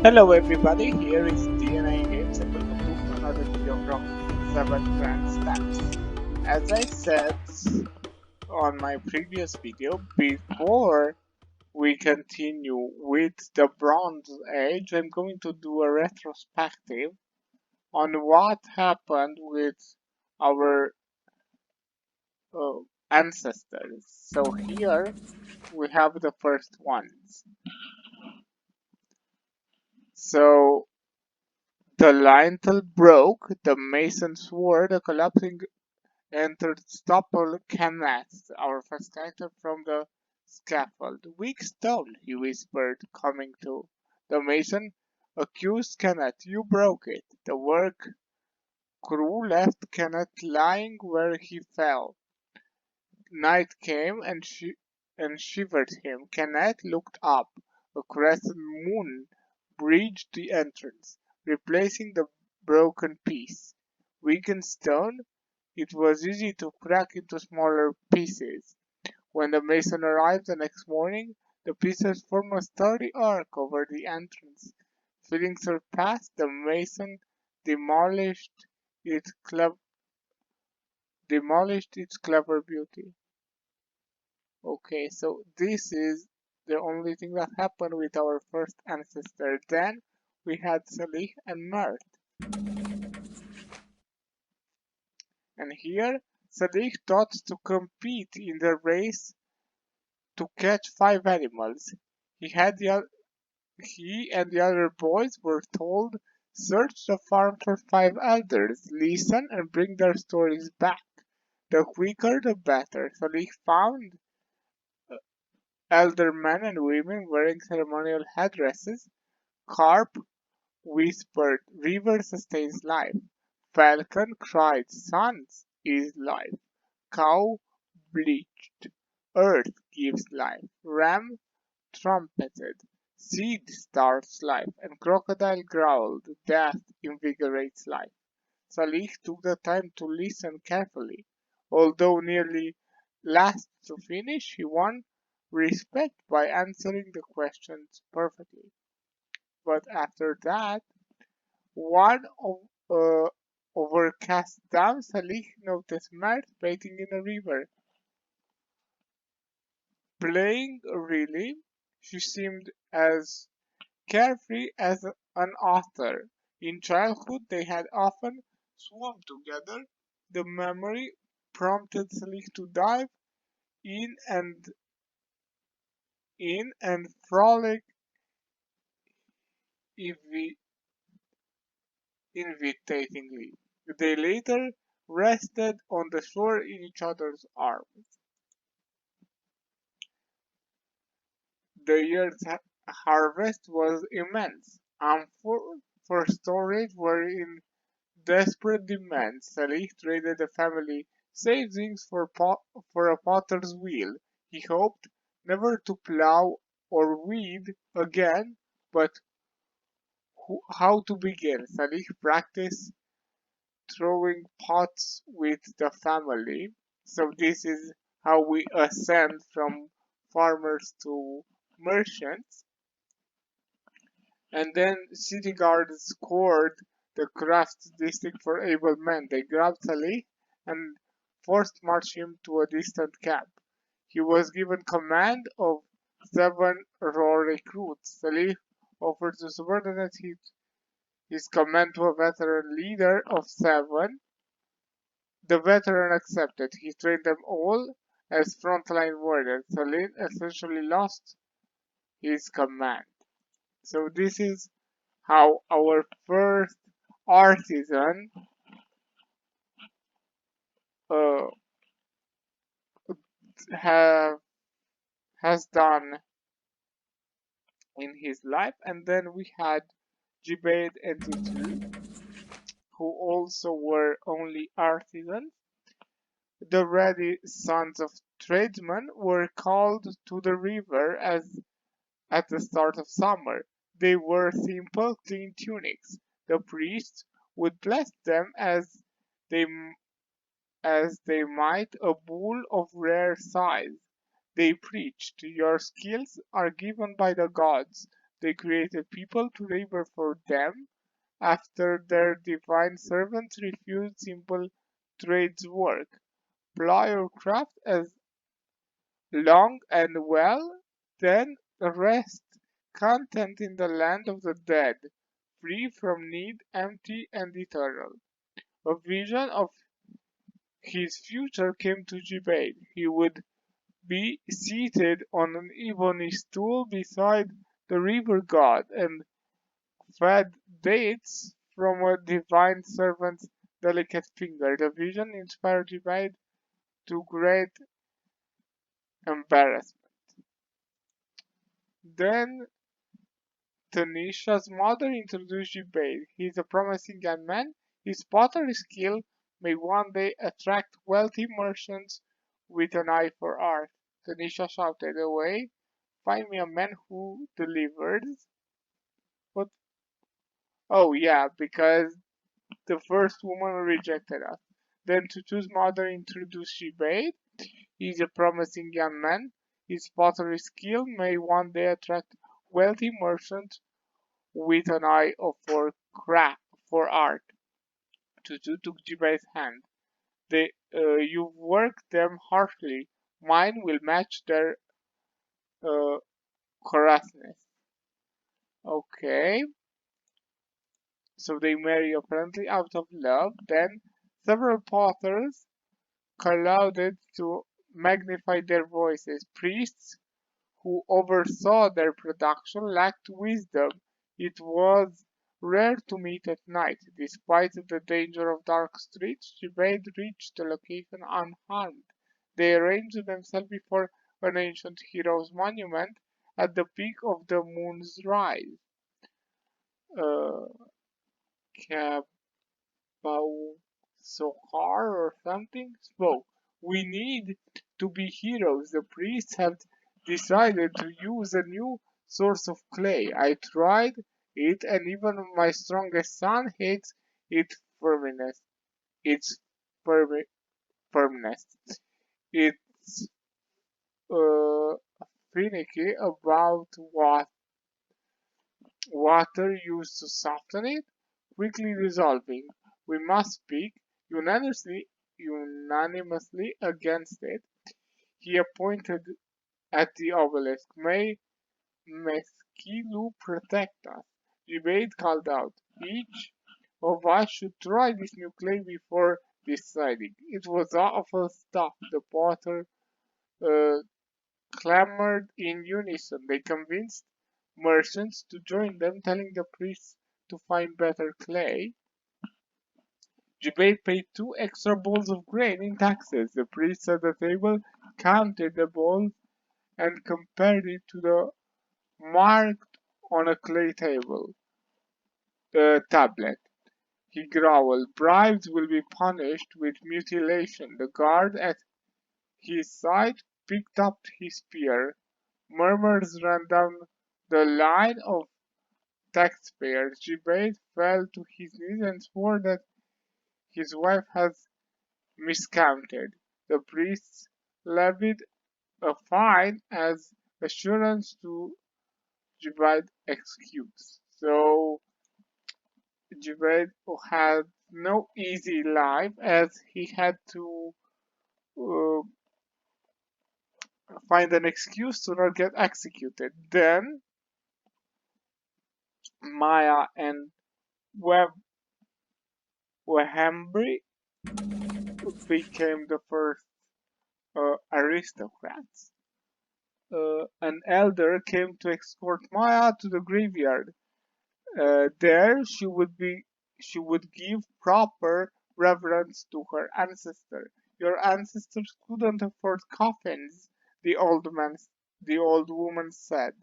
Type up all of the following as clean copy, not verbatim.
Hello everybody, here is DNA Games and welcome to another video from 7 Grand Steps. As I said on my previous video, before we continue with the Bronze Age, I'm going to do a retrospective on what happened with our uh, ancestors. So here we have the first ones. So the lintel broke, the mason swore, the collapsing entered Stopple Kenneth, our first character from the scaffold. Weak stone, he whispered, coming to. The mason accused Kenneth, you broke it. The work crew left Kenneth lying where he fell. Night came and shivered him. Kenneth looked up. A crescent moon bridged the entrance, replacing the broken piece. Weakened stone, it was easy to crack into smaller pieces. When the mason arrived the next morning, the pieces formed a sturdy arc over the entrance. Feeling surpassed, the mason demolished its clever beauty. Okay, so this is the only thing that happened with our first ancestor. Then we had Salih and Mert. And here, Salih thought to compete in the race to catch 5 animals. He had the he and the other boys were told, search the farm for 5 elders, listen and bring their stories back. The quicker the better. Salih found elder men and women wearing ceremonial headdresses. Carp whispered, river sustains life. Falcon cried, sun is life. Cow bleated, earth gives life. Ram trumpeted, seed starts life, and crocodile growled, death invigorates life. Salih took the time to listen carefully. Although nearly last to finish, he won respect by answering the questions perfectly. But after that, one of overcast dawn, Salih noticed Mert bathing in a river. Playing really, she seemed as carefree as an otter. In childhood they had often swum together. The memory prompted Salih to dive in and frolic invi- invitatingly. They later rested on the shore in each other's arms. The year's harvest was immense. Amphoras for storage were in desperate demand. Salih traded the family savings for a potter's wheel. He hoped never to plow or weed again, but how to begin? Salih practiced throwing pots with the family. So this is how we ascend from farmers to merchants. And then city guards scored the crafts district for able men. They grabbed Salih and forced marched him to a distant camp. He was given command of 7 raw recruits. Salih offered to subordinate his command to a veteran leader of 7. The veteran accepted. He trained them all as frontline warriors. Salih essentially lost his command. So this is how our first artisan uh, have has done in his life. And then we had Jibade and Titu, who also were only artisans. The ready sons of tradesmen were called to the river as at the start of summer. They wore simple, clean tunics. The priests would bless them they they might a bull of rare size. They preached, your skills are given by the gods. They created people to labor for them after their divine servants refused simple trades work. Ply your craft as long and well, then rest, content in the land of the dead, free from need, empty and eternal. A vision of his future came to Jibade. He would be seated on an ebony stool beside the river god and fed dates from a divine servant's delicate finger. The vision inspired Jibade to great embarrassment. Then Tanisha's mother introduced Jibade. He is a promising young man. His pottery skill may one day attract wealthy merchants with an eye for art. Tanisha shouted away, find me a man who delivers. What? Oh yeah, because the first woman rejected us. Then Tutu's mother introduced Jibade. He is a promising young man. His pottery skill may one day attract wealthy merchants with an eye for craft, for art. Tutu took Jiba's hand. You've worked them harshly. Mine will match their uh, coarseness. Okay, so they marry apparently out of love. Then several potters colluded to magnify their voices. Priests who oversaw their production lacked wisdom. It was rare to meet at night. Despite the danger of dark streets, Jibade reached the location unharmed. They arranged themselves before an ancient hero's monument at the peak of the moon's rise. Uh, Sohar or something spoke. We need to be heroes. The priests have decided to use a new source of clay. I tried it, and even my strongest son hates its firmness. Its firm- firmness. It's uh, finicky about what water used to soften it, quickly dissolving. We must speak unanimously against it. He pointed at the obelisk. May Meskilu protect us. Debate called out. Each of us should try this new clay before deciding. It was awful stuff. The potter uh, clamored in unison. They convinced merchants to join them, telling the priests to find better clay. Jibei paid 2 extra bowls of grain in taxes. The priests at the table counted the bowls and compared it to the marked on a clay tablet. He growled, bribes will be punished with mutilation. The guard at his side picked up his spear. Murmurs ran down the line of taxpayers. Jibei fell to his knees and swore that his wife had miscounted. The priests levied a fine as assurance to Jibai's excuse. So Jibaid had no easy life as he had to uh, find an excuse to not get executed. Then Maya and Web Wehambri became the first aristocrats. An elder came to escort Maya to the graveyard. There she would give proper reverence to her ancestor. Your ancestors couldn't afford coffins, the the old woman said.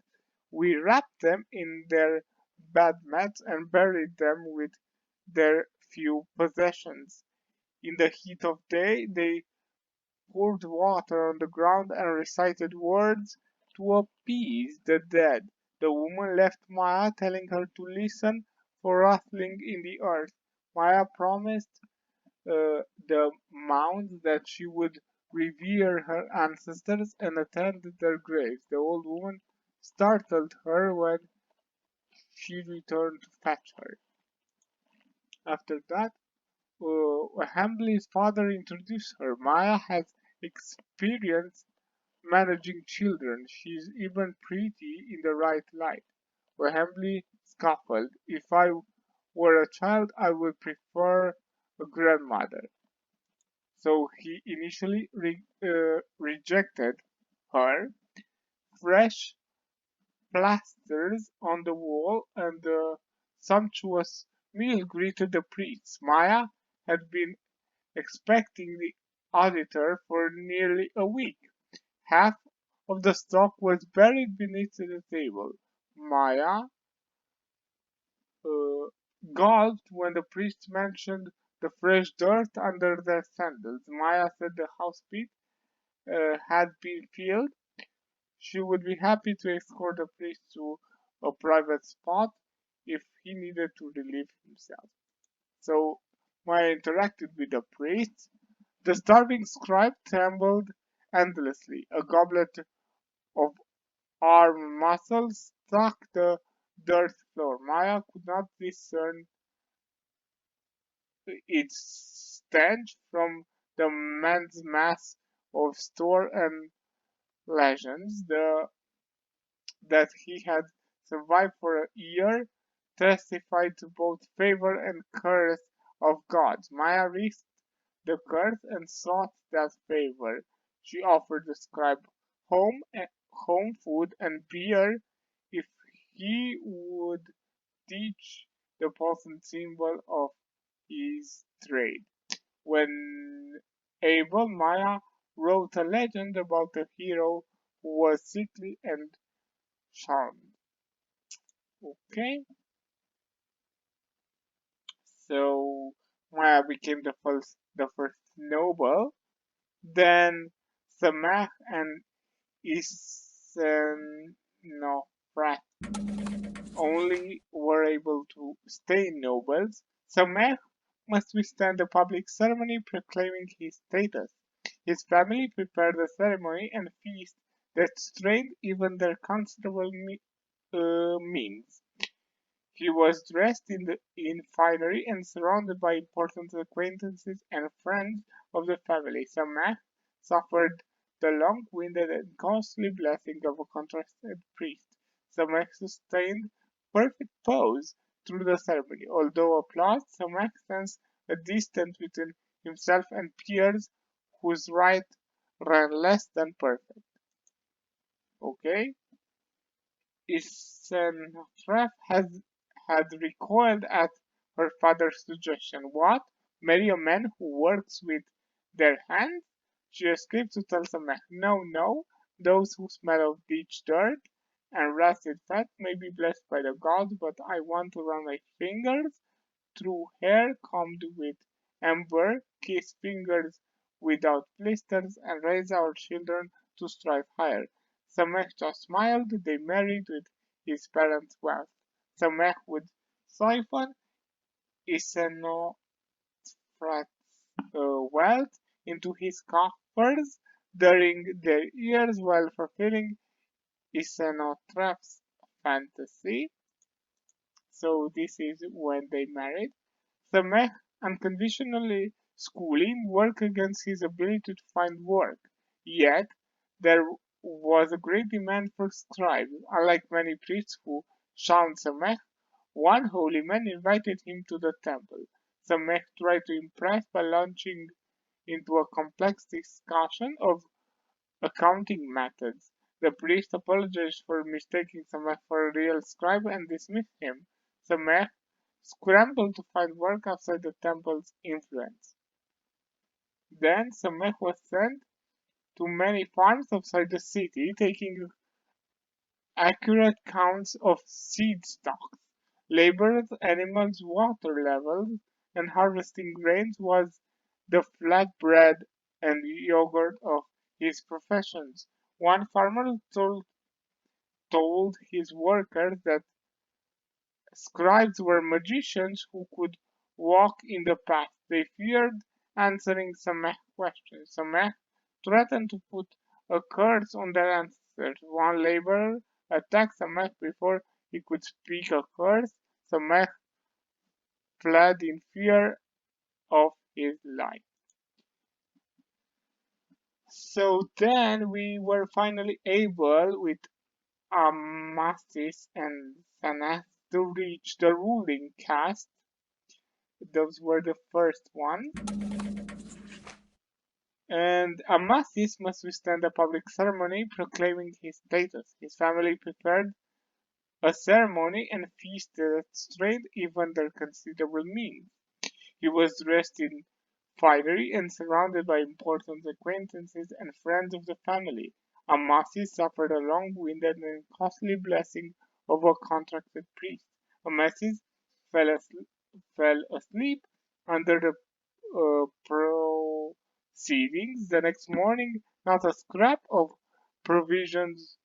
We wrapped them in their bed mats and buried them with their few possessions. In the heat of day, they poured water on the ground and recited words to appease the dead. The woman left Maya, telling her to listen for rustling in the earth. Maya promised the mounds that she would revere her ancestors and attend their graves. The old woman startled her when she returned to fetch her. After that, Hambley's father introduced her. Maya has experience managing children. She's even pretty in the right light. Hambley scuffled. If I were a child, I would prefer a grandmother. So he initially rejected her. Fresh plasters on the wall and a sumptuous meal greeted the priests. Maya had been expecting the auditor for nearly a week. Half of the stock was buried beneath the table. Maya uh, gulped when the priest mentioned the fresh dirt under their sandals. Maya said the house pit had been filled. She would be happy to escort the priest to a private spot if he needed to relieve himself. So Maya interacted with the priest. The starving scribe trembled endlessly. A goblet of arm muscles struck the dirt floor. Maya could not discern its stench from the man's mass of store and legends. That he had survived for a year testified to both favor and curse of gods. Maya risked the curse and sought that favor. She offered the scribe home food and beer if he would teach the potent symbol of his trade. When able, Maya wrote a legend about a hero who was sickly and charmed. Okay, so Maya became the first noble. Then Samach and Isenofrat only were able to stay nobles. Samach must withstand the public ceremony proclaiming his status. His family prepared a ceremony and feast that strained even their considerable means. He was dressed in finery and surrounded by important acquaintances and friends of the family. Samach suffered the long-winded and costly blessing of a contrasted priest. Samach sustained perfect pose through the ceremony. Although applause, Samach sensed a distance between himself and peers whose right ran less than perfect. Okay? Isentref had recoiled at her father's suggestion. What? Marry a man who works with their hands? She escaped to tell Sameh, no, no, those who smell of ditch dirt and rusted fat may be blessed by the gods, but I want to run my fingers through hair combed with amber, kiss fingers without blisters, and raise our children to strive higher. Sameh just smiled. They married with his parents' wealth. Sameh would siphon Isenofrat's wealth into his coffers during their years while fulfilling Isenofrat's fantasy. So this is when they married. Sameh unconditionally schooling worked against his ability to find work. Yet there was a great demand for scribes. Unlike many priests who shunned Sameh, one holy man invited him to the temple. Sameh tried to impress by launching into a complex discussion of accounting methods. The priest apologized for mistaking Sameh for a real scribe and dismissed him. Sameh scrambled to find work outside the temple's influence. Then Sameh was sent to many farms outside the city, taking accurate counts of seed stocks, labors, animals, water levels, and harvesting grains was the flatbread and yogurt of his professions. One farmer told his workers that scribes were magicians who could walk in the past. They feared answering Sameh questions. Sameh threatened to put a curse on their ancestors. One laborer attacked Sameh before he could speak a curse. Sameh fled in fear of his life. So then we were finally able, with Amasis and Sanath, to reach the ruling caste. Those were the first one. And Amasis must withstand a public ceremony proclaiming his status. His family prepared a ceremony and feast that strained even their considerable means. He was dressed in finery and surrounded by important acquaintances and friends of the family. Amasis suffered a long-winded and costly blessing of a contracted priest. Amasis fell asleep, fell asleep under the proceedings. The next morning, not a scrap of provisions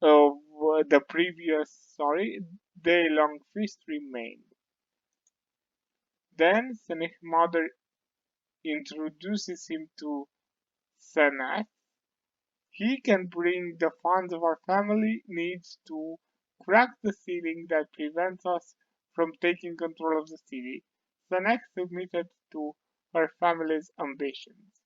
of the previous, day-long feast remained. Then Senech's mother introduces him to Senech. He can bring the funds of our family needs to crack the ceiling that prevents us from taking control of the city. Senech submitted to her family's ambitions.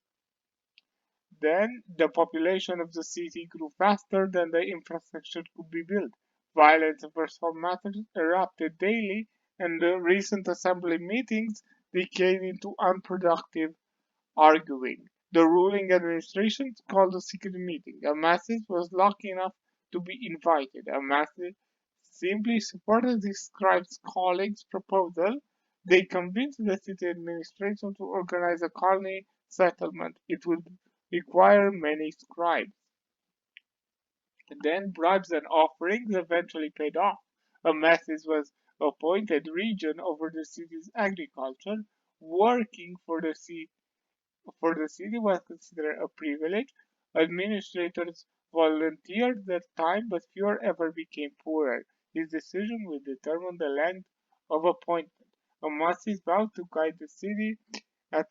Then the population of the city grew faster than the infrastructure could be built. Violence over some matters erupted daily, and the recent assembly meetings decayed into unproductive arguing. The ruling administration called a secret meeting. Amasis was lucky enough to be invited. Amasis simply supported his scribe's colleagues' proposal. They convinced the city administration to organize a colony settlement. It would require many scribes. Then bribes and offerings eventually paid off. Amasis was appointed regent over the city's agriculture, working for the city was considered a privilege. Administrators volunteered their time, but fewer ever became poorer. His decision will determine the length of appointment. Amasis vowed to guide the city at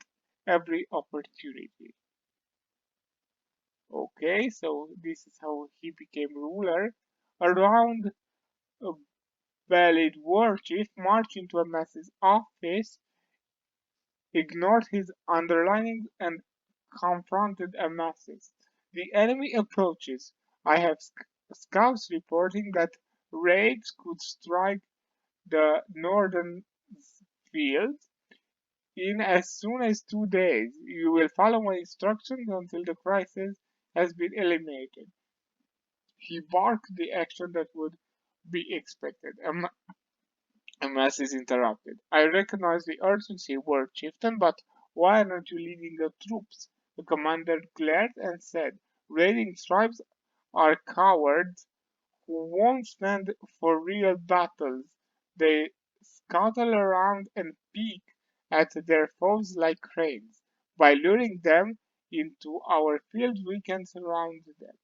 every opportunity. Okay, so this is how he became ruler. Around a valid war chief marched into Amasis' office, ignored his underlinings, and confronted Amasis. The enemy approaches. I have scouts reporting that raids could strike the northern fields in as soon as 2 days. You will follow my instructions until the crisis has been eliminated. He barked the action that would be expected. Amasis interrupted. I recognize the urgency, War Chieftain, but why aren't you leading the troops? The commander glared and said, raiding tribes are cowards who won't stand for real battles. They scuttle around and peek at their foes like cranes. By luring them into our field, we can surround them.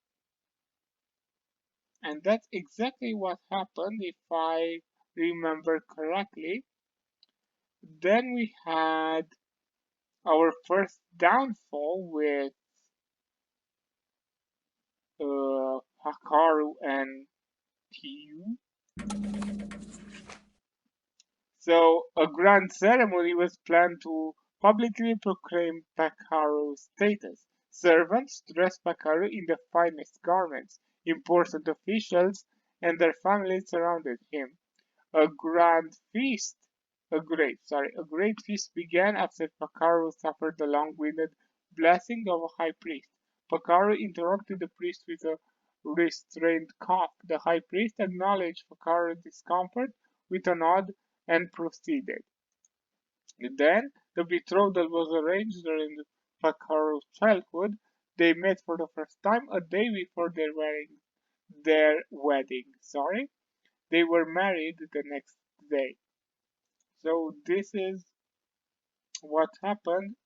And that's exactly what happened, if I remember correctly. Then we had our first downfall with Hakaru and Tiu. So a grand ceremony was planned to publicly proclaim Pakaru's status. Servants dressed Pakaru in the finest garments. Important officials and their families surrounded him. A grand feast, a great feast began after Pakaru suffered the long-winded blessing of a high priest. Pakaru interrupted the priest with a restrained cough. The high priest acknowledged Pakaru's discomfort with a nod and proceeded. Then the betrothal was arranged during Pakaru's childhood. They met for the first time a day before their wedding. They were married the next day. So this is what happened.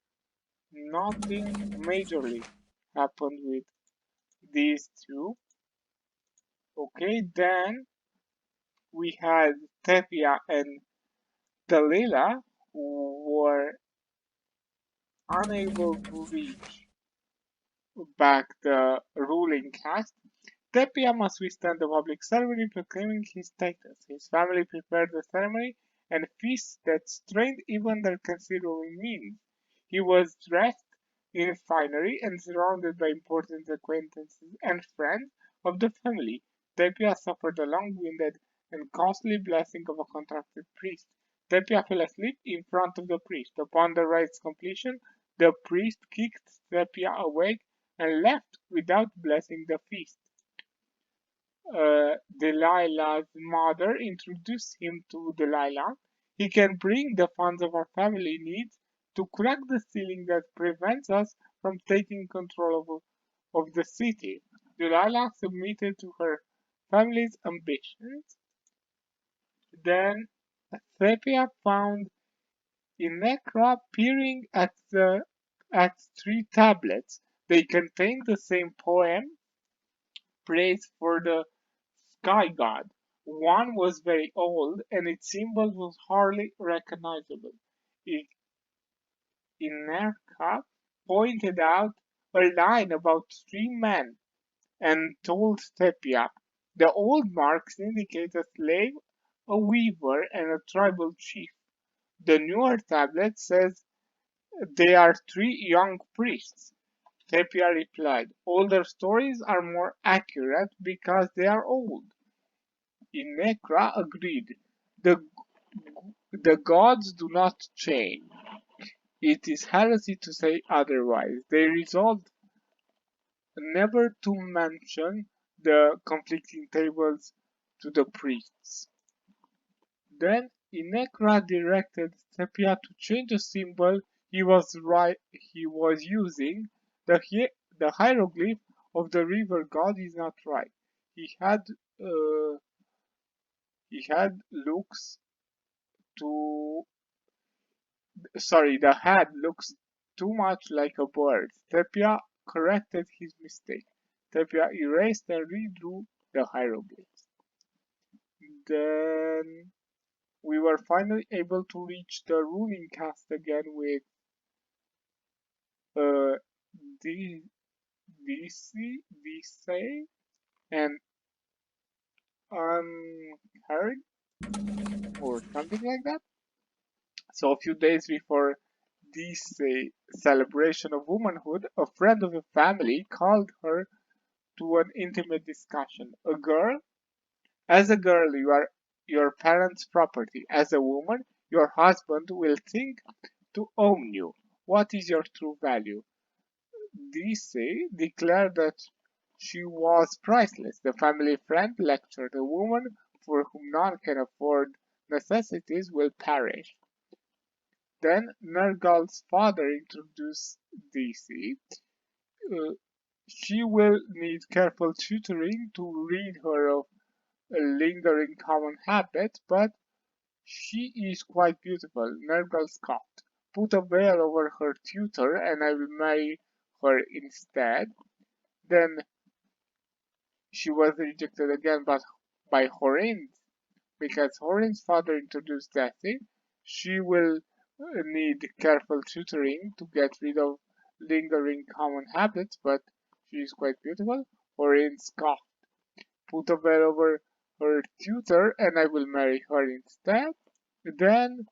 Nothing majorly happened with these two. Okay, then we had Tepia and Dalila who were unable to reach back the ruling caste. Tepia must withstand the public ceremony proclaiming his status. His family prepared the ceremony and feast that strained even their considerable means. He was dressed in finery and surrounded by important acquaintances and friends of the family. Tepia suffered the long-winded and costly blessing of a contracted priest. Tepia fell asleep in front of the priest. Upon the rite's completion, the priest kicked Tepia awake and left without blessing the feast. Delilah's mother introduced him to Delilah. He can bring the funds of our family needs to crack the ceiling that prevents us from taking control of the city. Delilah submitted to her family's ambitions. Then Thepia found Inekra peering at three tablets. They contained the same poem, praise for the sky god. One was very old, and its symbol was hardly recognizable. Inerka pointed out a line about three men and told Stepia, the old marks indicate a slave, a weaver, and a tribal chief. The newer tablet says they are three young priests. Stepia replied, older stories are more accurate because they are old. Inekra agreed. The, the gods do not change. It is heresy to say otherwise. They resolved never to mention the conflicting tables to the priests. Then Inekra directed Sepia to change the symbol he was using. The hieroglyph of the river god is not right. He had uh, he had looks to the head looks too much like a bird. Tepia corrected his mistake. Tepia erased and redrew the hieroglyphs. Then we were finally able to reach the ruling cast again with uh, D- DC, and Unheard or something like that. So a few days before this celebration of womanhood, a friend of the family called her to an intimate discussion. As a girl, you are your parents' property. As a woman, your husband will think to own you. What is your true value? Dise declared that she was priceless. The family friend lectured a woman for whom none can afford necessities will perish. Then Nergal's father introduced Disi. Uh, she will need careful tutoring to rid her of a lingering common habit, but she is quite beautiful. Nergal scoffed. Put a veil over her tutor and I will marry her instead. Then she was rejected again but by Horin because Horin's father introduced Daisy. She will need careful tutoring to get rid of lingering common habits, but she is quite beautiful. Horin scoffed. Put a veil over her tutor and I will marry her instead. Then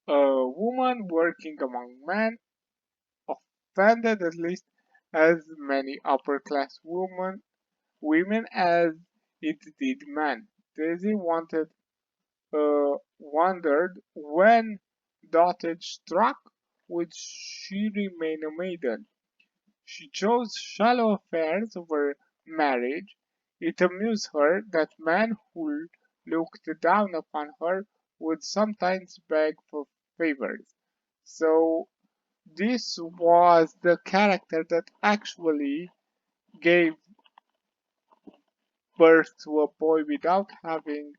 a woman working among men offended at least as many upper class women as it did men. Daisy wondered when dotage struck would she remain a maiden. She chose shallow affairs over marriage. It amused her that men who looked down upon her would sometimes beg for favors. So this was the character that actually gave birth to a boy without having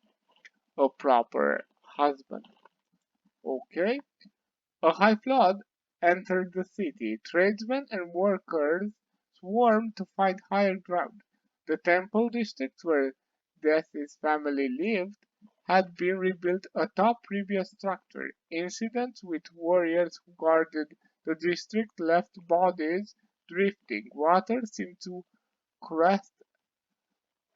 a proper husband. Okay? A high flood entered the city. Tradesmen and workers swarmed to find higher ground. The temple district where Death's family lived had been rebuilt atop previous structure. Incidents with warriors who guarded the district left bodies drifting water seemed to crest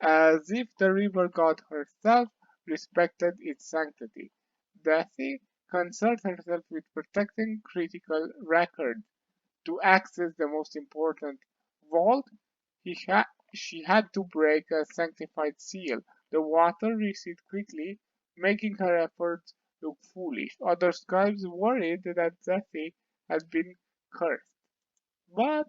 as if the river god herself respected its sanctity. Daisy concerned herself with protecting critical records. To access the most important vault, he ha- she had to break a sanctified seal. The water receded quickly, making her efforts look foolish. Other scribes worried that Zephy had been cursed. But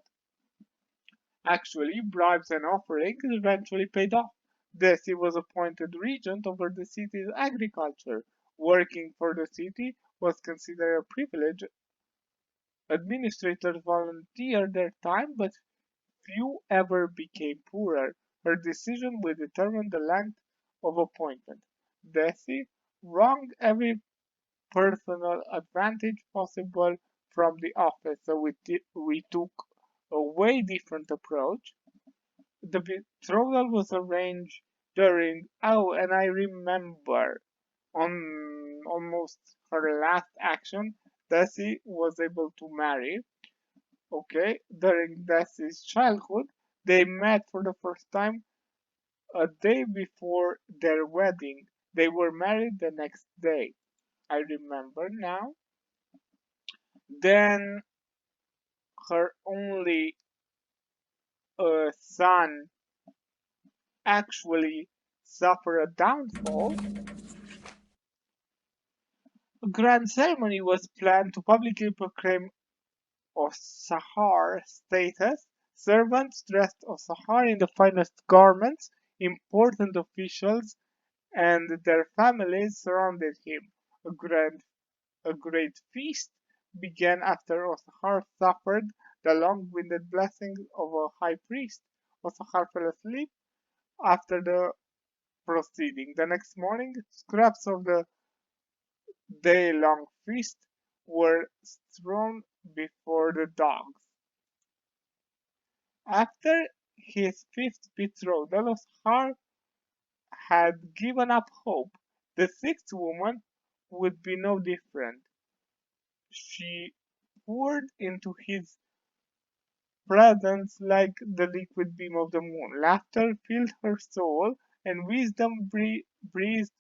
actually, bribes and offerings eventually paid off. Desi was appointed regent over the city's agriculture. Working for the city was considered a privilege. Administrators volunteered their time, but few ever became poorer. Her decision will determine the length of appointment. Desi wronged every personal advantage possible from the office, so we took a way different approach. The betrothal was arranged and I remember on almost her last action, Desi was able to marry. Okay, during Desi's childhood, they met for the first time a day before their wedding. They were married the next day. I remember now. Then her only son actually suffered a downfall. A grand ceremony was planned to publicly proclaim Osahar status. Servants dressed Osahar in the finest garments, important officials and their families surrounded him. A grand A great feast began after Osahar suffered the long-winded blessing of a high priest. Osahar fell asleep after the proceeding. The next morning, scraps of the day-long feast were strewn before the dogs. After his fifth betrothal, Osahar had given up hope. The sixth woman would be no different. She poured into his presence like the liquid beam of the moon. Laughter filled her soul, and wisdom breathed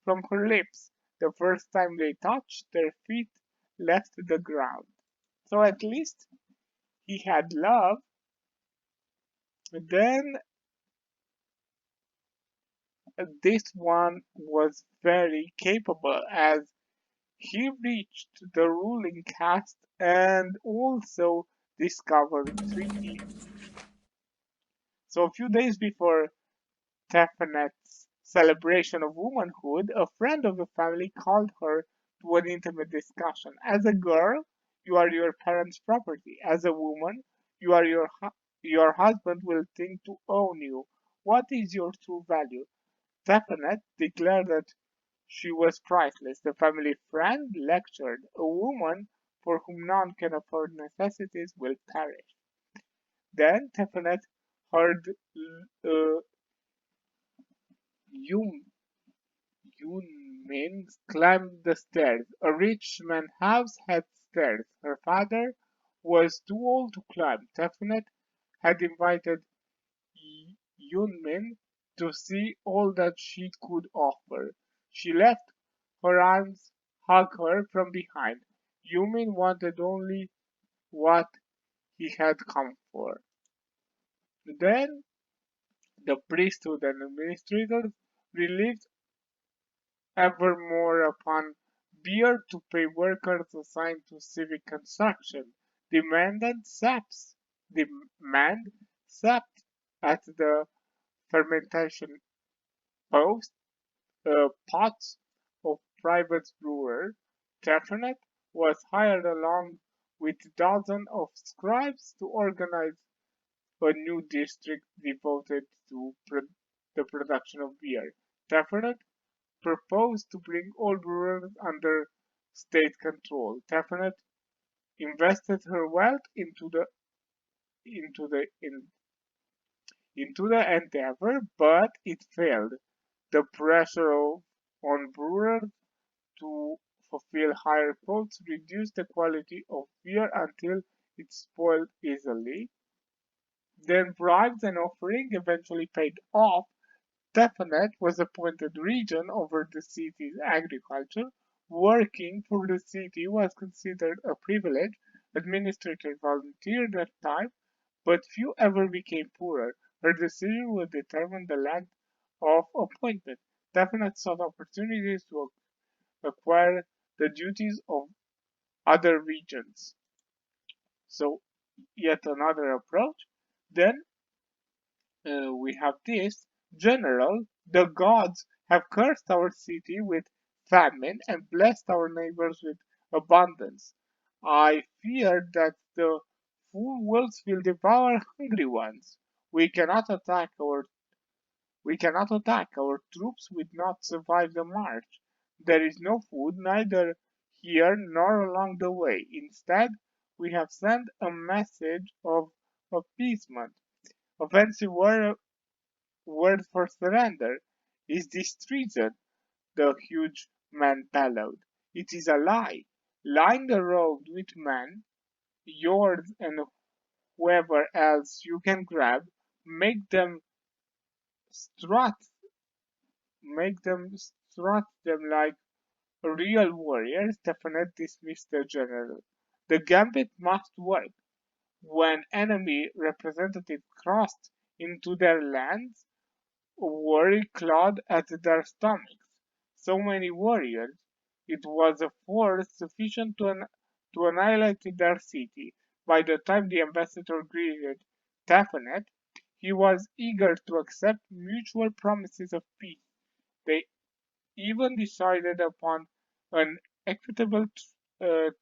from her lips. The first time they touched, their feet left the ground. So at least he had love. Then this one was very capable as he reached the ruling caste and also discovered treaty. So a few days before Stephanet's celebration of womanhood, a friend of the family called her to an intimate discussion. As a girl, you are your parents' property. As a woman, you are your husband will think to own you. What is your true value? Stephanet declared that she was priceless. The family friend lectured, a woman for whom none can afford necessities will perish. Then Stephanet heard uh, Yum Yunmin climbed the stairs. A rich man's house had stairs. Her father was too old to climb. Tefnet had invited Yunmin to see all that she could offer. She let her arms hug her from behind. Yumin wanted only what he had come for. Then the priesthood and administrators relieved ever more upon beer to pay workers assigned to civic construction. Demanded saps demand sapped at the fermentation post pots of private brewers. Cafernet was hired along with dozens of scribes to organize a new district devoted to the production of beer. Cafernet proposed to bring all brewers under state control. Taffenet invested her wealth into the into the endeavor, but it failed. The pressure on brewers to fulfill higher quotas reduced the quality of beer until it spoiled easily. Then bribes and offering eventually paid off. Stefanet was appointed regent over the city's agriculture. Working for the city was considered a privilege. Administrators volunteered their time, but few ever became poorer. Her decision would determine the length of appointment. Stefanet sought opportunities to acquire the duties of other regions. So, yet another approach. Then we have this general, the gods have cursed our city with famine and blessed our neighbors with abundance. I fear that the full wolves will devour hungry ones. We cannot attack our we cannot attack. Our troops would not survive the march. There is no food neither here nor along the way. Instead, we have sent a message of appeasement. Offensive word for surrender. Is this treason? The huge man bellowed. It is a lie. Line the road with men, yours and whoever else you can grab. Make them strut, make them strut them like real warriors. Definitely dismissed the general. The gambit must work. When enemy representatives crossed into their lands, worry clawed at their stomachs. So many warriors, it was a force sufficient to annihilate their city. By the time the ambassador greeted Taphanet, he was eager to accept mutual promises of peace. They even decided upon an equitable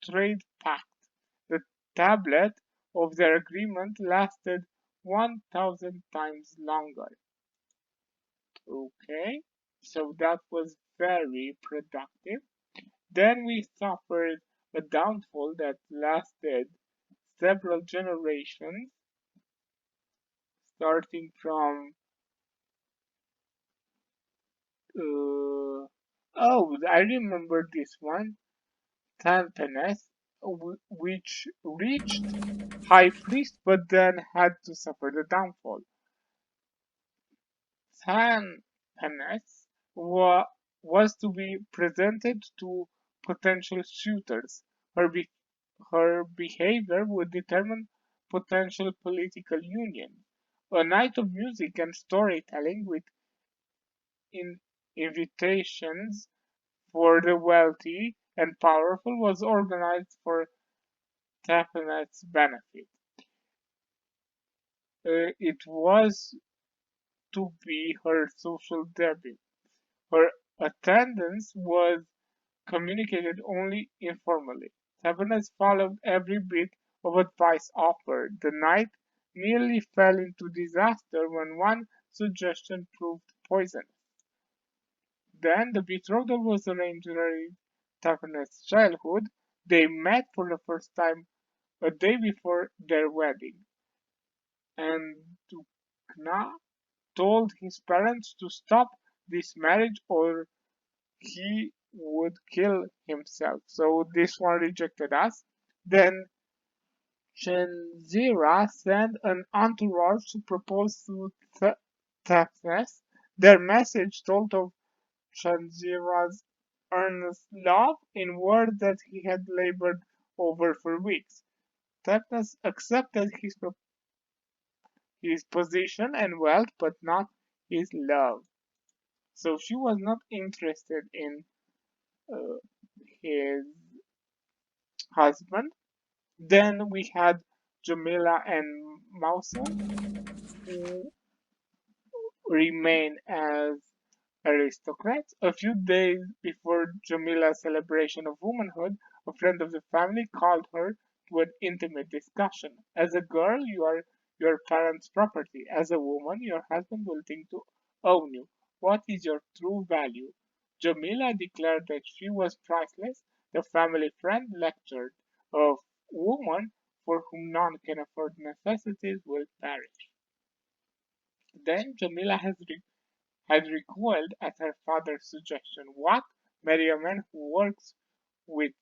trade pact. The tablet of their agreement lasted 1,000 times longer. Okay, so that was very productive. Then we suffered a downfall that lasted several generations, starting from I remember this one, Tantanes, which reached high priest but then had to suffer the downfall. Tantanes was to be presented to potential suitors. Her her behavior would determine potential political union. A night of music and storytelling with in invitations for the wealthy and powerful was organized for Tappanet's benefit. It was to be her social debut. Her attendance was communicated only informally. Tavernas followed every bit of advice offered. The night nearly fell into disaster when one suggestion proved poisonous. Then the betrothal was arranged during Taverna's childhood. They met for the first time a day before their wedding, and Dukna told his parents to stop this marriage or he would kill himself. So this one rejected us. Then Chenzira sent an entourage to propose to Tethnes. Their message told of Chenzira's earnest love in words that he had labored over for weeks. Tethnes accepted his position and wealth, but not his love. So she was not interested in uh, his husband. Then we had Jamila and Mauson, who remain as aristocrats. A few days before Jamila's celebration of womanhood, a friend of the family called her to an intimate discussion. As a girl, you are your parents' property. As a woman, your husband will think to own you. What is your true value? Jamila declared that she was priceless. The family friend lectured. A woman for whom none can afford necessities will perish. Then Jamila had recoiled at her father's suggestion. What? Marry a man who works with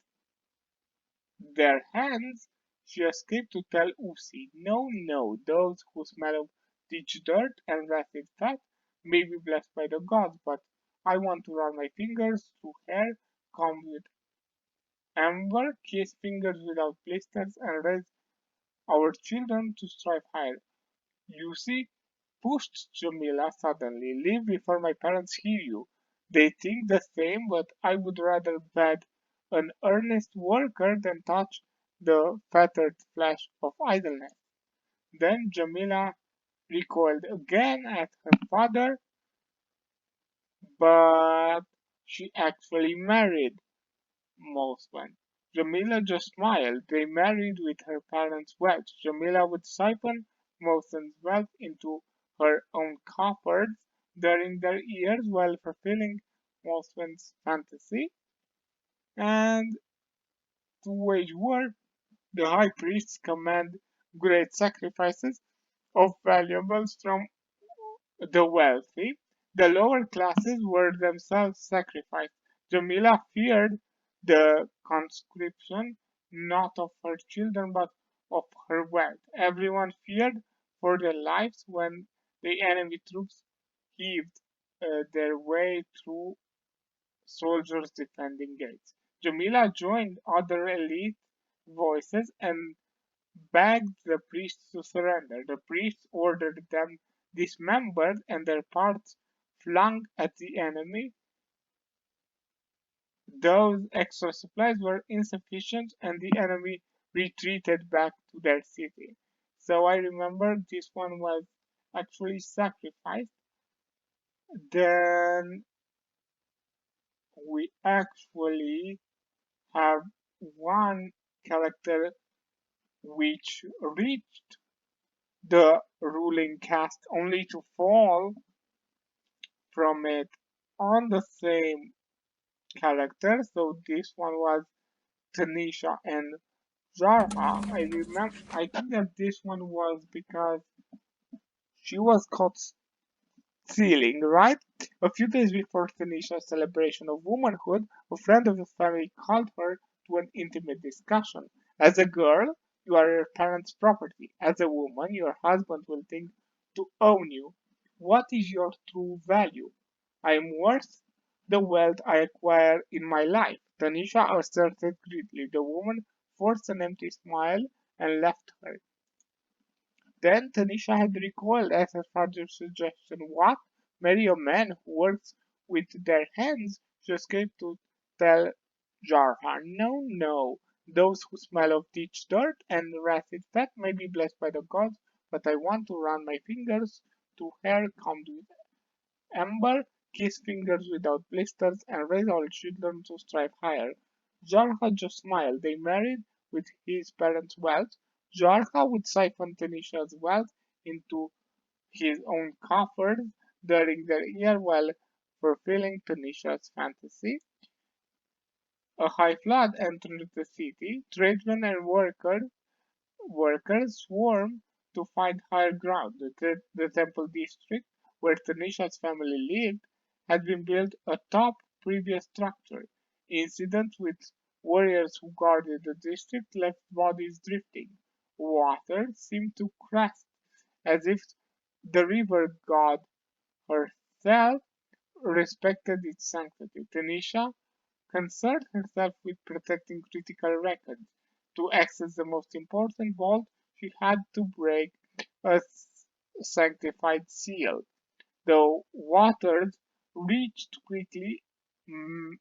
their hands? She escaped to tell Usi, no, no, those who smell of ditch dirt and rancid fat may be blessed by the gods, but I want to run my fingers through hair combed with amber, kiss fingers without blisters, and raise our children to strive higher. Usi pushed Jamila suddenly. Leave before my parents hear you. They think the same, but I would rather bed an earnest worker than touch the fettered flesh of idleness. Then Jamila recoiled again at her father, but she actually married Mosman. Jamila just smiled. They married with her parents' wealth. Jamila would siphon Mohsen's wealth into her own coffers during their years while fulfilling Mohsen's fantasy. And to wage war, the high priests command great sacrifices of valuables from the wealthy. The lower classes were themselves sacrificed. Jamila feared the conscription not of her children but of her wealth. Everyone feared for their lives when the enemy troops heaved their way through soldiers defending gates. Jamila joined other elite voices and begged the priests to surrender. The priests ordered them dismembered and their parts flung at the enemy. Those extra supplies were insufficient and the enemy retreated back to their city. So I remember this one was actually sacrificed. Then we actually have one character which reached the ruling caste only to fall from it on the same character. So this one was Tanisha and Jarha. I think that this one was because she was caught stealing, right? A few days before Tanisha's celebration of womanhood, a friend of the family called her to an intimate discussion. As a girl, you are your parents' property. As a woman, your husband will think to own you. What is your true value? I am worth the wealth I acquire in my life. Tanisha asserted greedily. The woman forced an empty smile and left her. Then Tanisha had recoiled at her father's suggestion. What? Marry a man who works with their hands? She escaped to tell Jarha. No, no. Those who smell of ditch dirt and rancid fat may be blessed by the gods, but I want to run my fingers to hair combed with amber, kiss fingers without blisters, and raise our children to strive higher. Jarha just smiled. They married with his parents' wealth. Jarha would siphon Tanisha's wealth into his own coffers during their year while fulfilling Tanisha's fantasy. A high flood entered the city. Tradesmen and workers swarmed to find higher ground. The temple district, where Tanisha's family lived, had been built atop previous structure. Incidents with warriors who guarded the district left bodies drifting. Water seemed to crest as if the river god herself respected its sanctity. Tanisha concerned herself with protecting critical records. To access the most important vault, she had to break a sanctified seal. The waters reached quickly,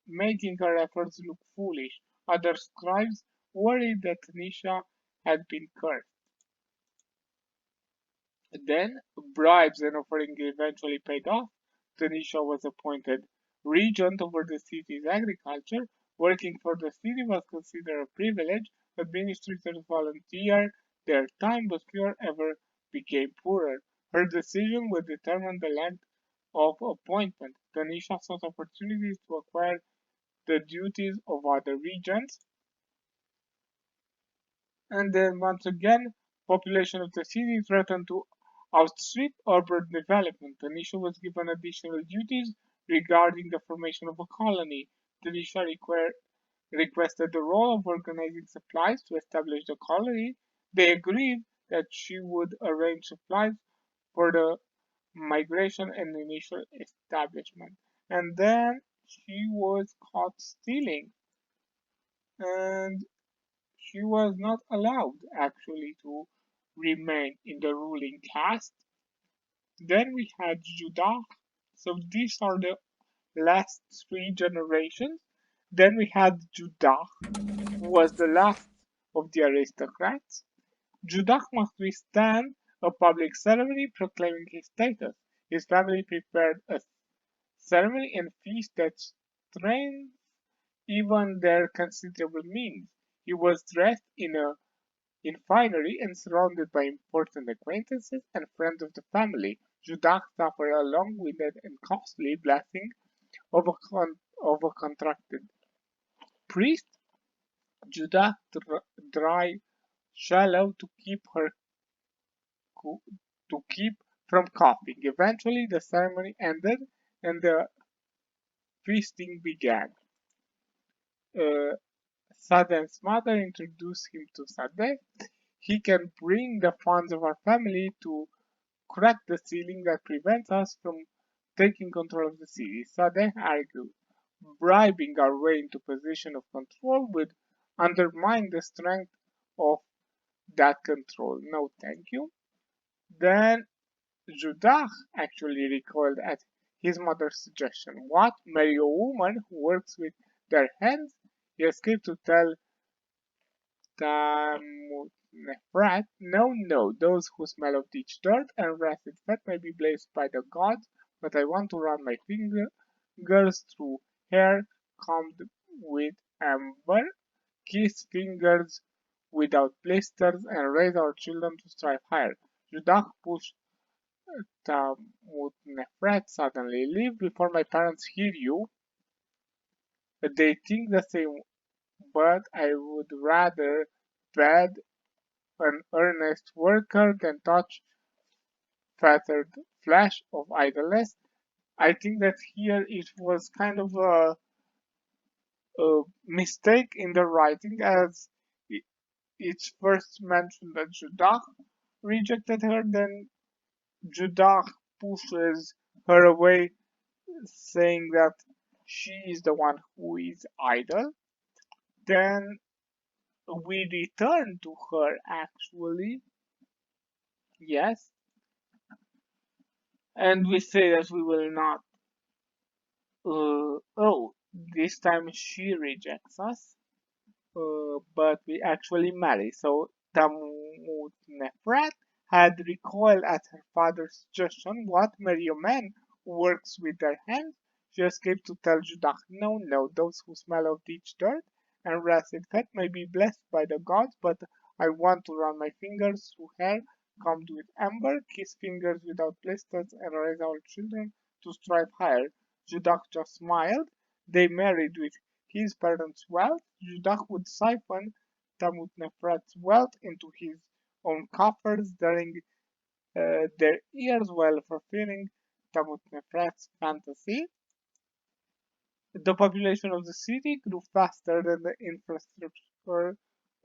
making her efforts look foolish. Other scribes worried that Tanisha had been cursed. Then, bribes and offering eventually paid off. Tanisha was appointed regent over the city's agriculture. Working for the city was considered a privilege. Administrators volunteered their time, but fewer ever became poorer. Her decision would determine the length of appointment. Tanisha sought opportunities to acquire the duties of other regents, and then once again, population of the city threatened to outstrip urban development. Tanisha was given additional duties regarding the formation of a colony. Tanisha requested the role of organizing supplies to establish the colony. They agreed that she would arrange supplies for the migration and initial establishment. And then she was caught stealing, and she was not allowed actually to remain in the ruling caste. Then we had Judah. So these are the last three generations. Then we had Judah, who was the last of the aristocrats. Judah must withstand a public ceremony proclaiming his status. His family prepared a ceremony and feast that strained even their considerable means. He was dressed in finery and surrounded by important acquaintances and friends of the family. Judah suffered a long-winded and costly blessing of a contracted priest. Judah dry shallow co- to keep from coughing. Eventually, the ceremony ended and the feasting began. Uh, Sadeh's mother introduced him to Sadeh. He can bring the funds of our family to crack the ceiling that prevents us from taking control of the city. Sadeh argued. Bribing our way into position of control would undermine the strength of that control. No, thank you. Then Judah actually recoiled at his mother's suggestion. What? Marry a woman who works with their hands? He escaped to tell Nefrat, no, no, those who smell of ditch dirt and rancid fat may be blessed by the gods, but I want to run my fingers through hair combed with amber, kiss fingers without blisters, and raise our children to strive higher. Judah pushed Nefrat suddenly. Leave before my parents hear you. They think the same, but I would rather bed an earnest worker than touch feathered flesh of idleness. I think that here it was kind of a mistake in the writing as it's first mentioned that Judah rejected her, then Judah pushes her away, saying that she is the one who is idle. Then we return to her actually, yes, and we say that we will not. Oh, this time she rejects us, but we actually marry. So Tamut Nefrat had recoiled at her father's suggestion. What, marry a man who works with their hands? She escaped to tell Judah, no, no, those who smell of ditch dirt and rancid fat may be blessed by the gods, but I want to run my fingers through hair combed with amber, kiss fingers without blisters, and raise our children to strive higher. Judah just smiled. They married with his parents' wealth. Judah would siphon Tamut-Nefrat's wealth into his own coffers during their years while fulfilling Tamut-Nefrat's fantasy. The population of the city grew faster than the infrastructure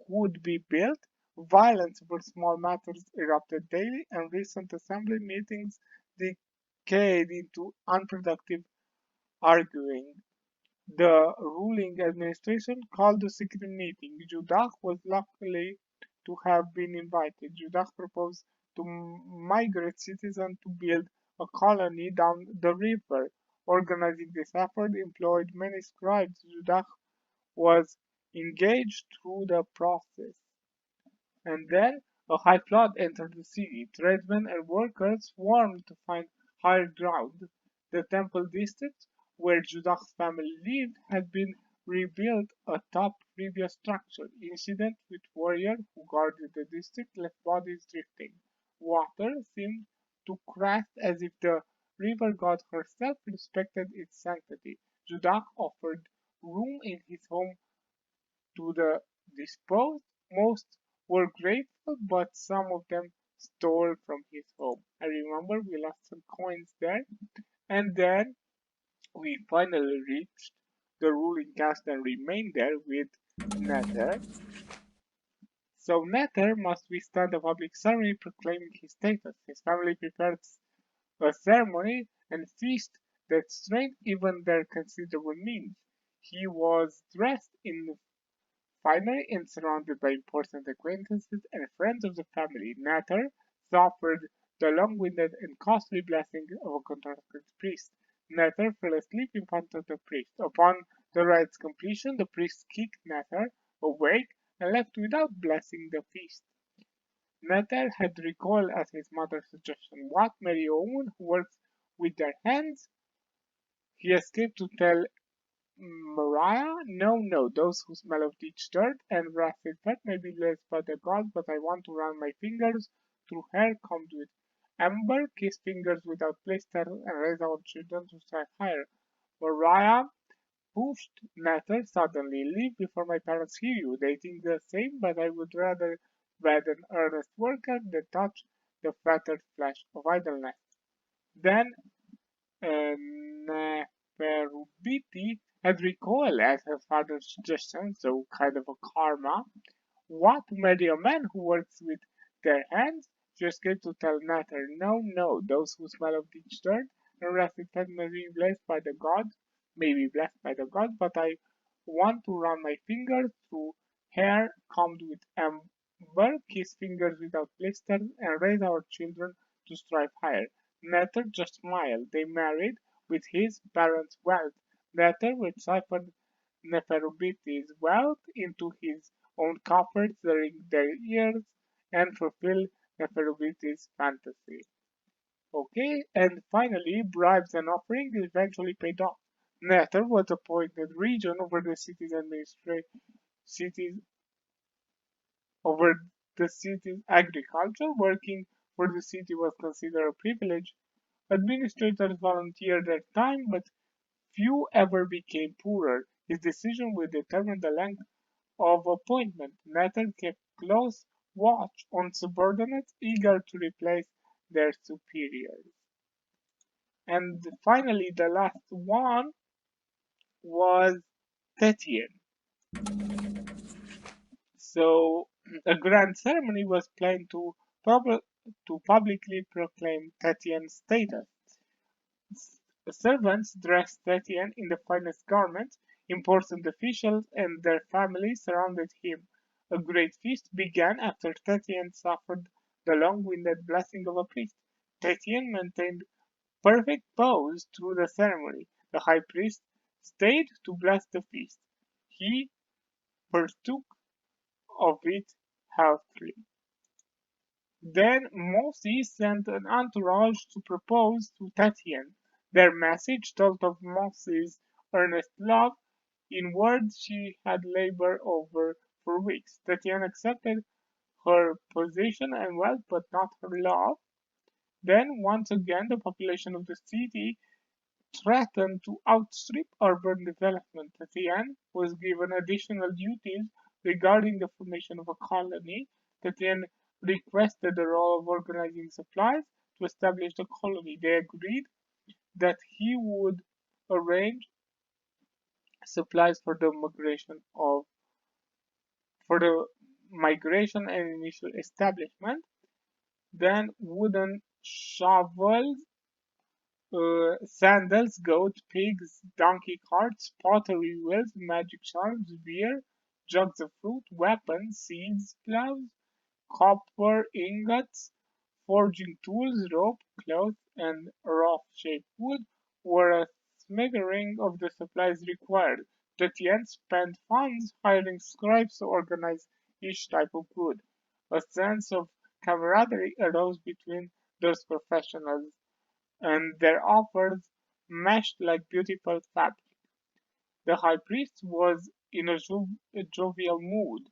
could be built. Violence over small matters erupted daily, and recent assembly meetings decayed into unproductive arguing. The ruling administration called a secret meeting. Judah was lucky to have been invited. Judah proposed to migrate citizens to build a colony down the river. Organizing this effort employed many scribes. Judah was engaged through the process. And then a high flood entered the city. Tradesmen and workers swarmed to find higher ground. The temple district, where Judah's family lived, had been rebuilt atop previous structure. Incident with warrior who guarded the district left bodies drifting. Water seemed to crash as if the river god herself respected its sanctity. Judah offered room in his home to the disposed. Most were grateful, but some of them stole from his home. I remember we lost some coins there, and then we finally reached the ruling caste then remained there with Nether. So Nether must withstand a public ceremony proclaiming his status. His family prepared a ceremony and feast that strained even their considerable means. He was dressed in finery and surrounded by important acquaintances and friends of the family. Nather suffered the long-winded and costly blessing of a contracted priest. Nather fell asleep in front of the priest. Upon the rite's completion, the priest kicked Nather awake and left without blessing the feast. Nather had recoiled at his mother's suggestion. What, marry a woman who works with their hands? He escaped to tell Mariah? No, no, those who smell of ditch dirt and rusted fat may be blessed by the gods, but I want to run my fingers through hair combed with amber, kiss fingers without plaster, and raise our children to strive higher. Mariah pushed Nathan suddenly. Leave before my parents hear you. They think the same, but I would rather wed an earnest worker than touch the fettered flesh of idleness. Then Neferubiti had recoiled at her father's suggestion, so kind of a karma. What, to marry a man who works with their hands? She escaped to tell Nathan, no, no, those who smell of ditch dirt and rusted fat may be blessed by the gods, may be blessed by the gods, but I want to run my fingers through hair combed with amber, kiss fingers without blisters, and raise our children to strive higher. Nether just smiled. They married with his parents' wealth. Nether would siphon Neferubiti's wealth into his own coffers during their years and fulfill Neferubiti's fantasy. Okay, and finally, bribes and offerings eventually paid off. Nether was appointed regent over the city's cities over the city's agriculture. Working for the city was considered a privilege. Administrators volunteered their time, but few ever became poorer. His decision would determine the length of appointment. Nathan kept close watch on subordinates eager to replace their superiors. And finally, the last one was Tetian. So, a grand ceremony was planned to publicly proclaim Tetian's status. Servants dressed Tatian in the finest garments, important officials and their families surrounded him. A great feast began after Tatian suffered the long-winded blessing of a priest. Tatian maintained perfect pose through the ceremony. The high priest stayed to bless the feast. He partook of it heartily. Then Mossy sent an entourage to propose to Tatian. Their message told of Mossy's earnest love in words she had labored over for weeks. Tatian accepted her position and wealth, but not her love. Then, once again, the population of the city threatened to outstrip urban development. Tatian was given additional duties regarding the formation of a colony. Tatian requested the role of organizing supplies to establish the colony. They agreed that he would arrange supplies for the migration and initial establishment. Then wooden shovels, sandals, goats, pigs, donkey carts, pottery wheels, magic charms, beer, jugs of fruit, weapons, seeds, plows, copper ingots, forging tools, rope, cloth, and rough-shaped wood were a smattering of the supplies required. Tatian spent funds hiring scribes to organize each type of good. A sense of camaraderie arose between those professionals, and their offers meshed like beautiful fabric. The high priest was in a jovial mood.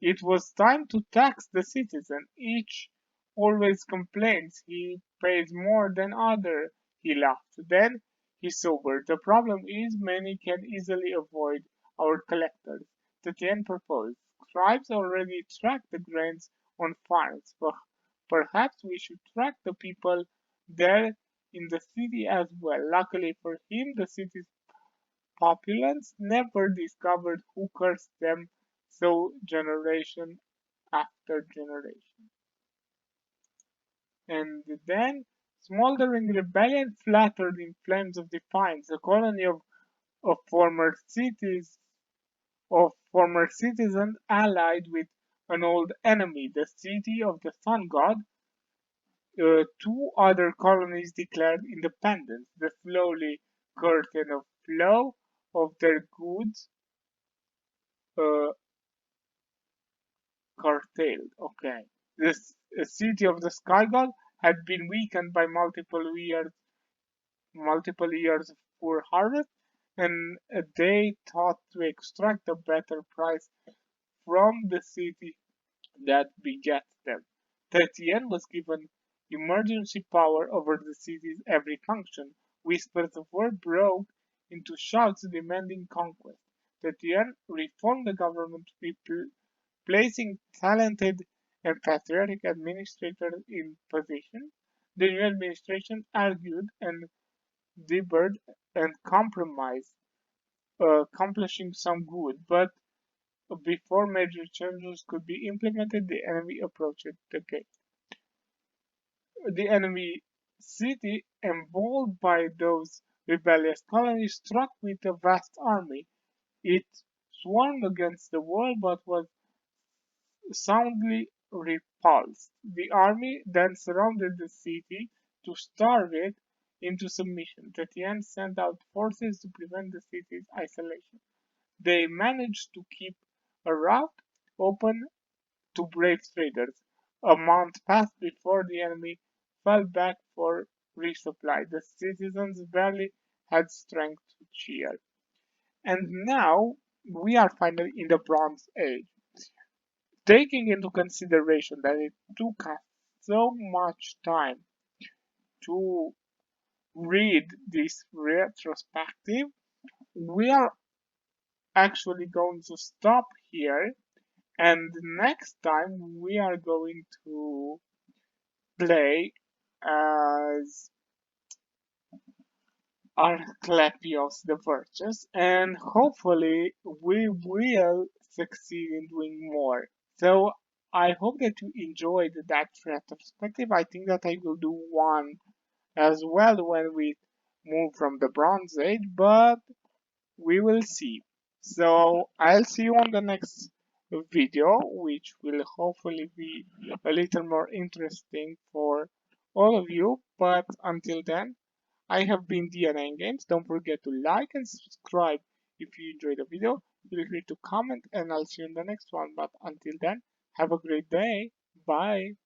It was time to tax the citizen. Each always complains he pays more than other. He laughed. Then he sobered. The problem is many can easily avoid our collectors. Tatian proposed. Scribes already track the grains on farms. Perhaps we should track the people there in the city as well. Luckily for him, the city's populace never discovered who cursed them, so generation after generation. And then smoldering rebellion flattered in flames of defiance. A colony of former cities of former citizens allied with an old enemy, the city of the sun god. Two other colonies declared independence. The slowly curtain of flow of their goods uh, curtailed. Okay. This city of the sky god had been weakened by multiple years of poor harvest, and they thought to extract a better price from the city that begat them. Tatian was given emergency power over the city's every function. Whispers of war broke into shouts demanding conquest. Tatian reformed the government, placing talented and patriotic administrators in position. The new administration argued and debated and compromised, accomplishing some good, but before major changes could be implemented, the enemy approached the gate. The enemy city, emboldened by those rebellious colonies, struck with a vast army. It swarmed against the wall but was soundly repulsed. The army then surrounded the city to starve it into submission. Tatian sent out forces to prevent the city's isolation. They managed to keep a route open to brave traders. A month passed before the enemy fell back for resupply. The citizens barely had strength to cheer. And now we are finally in the Bronze Age. Taking into consideration that it took us so much time to read this retrospective, we are actually going to stop here. And next time we are going to play as Asclepios the Virtuous, and hopefully we will succeed in doing more. So I hope that you enjoyed that retrospective. I think that I will do one as well when we move from the Bronze Age, but we will see. So I'll see you on the next video, which will hopefully be a little more interesting for all of you. But until then, I have been DNA Games. Don't forget to like and subscribe if you enjoyed the video. Feel free to comment and I'll see you in the next one. But until then, have a great day. Bye.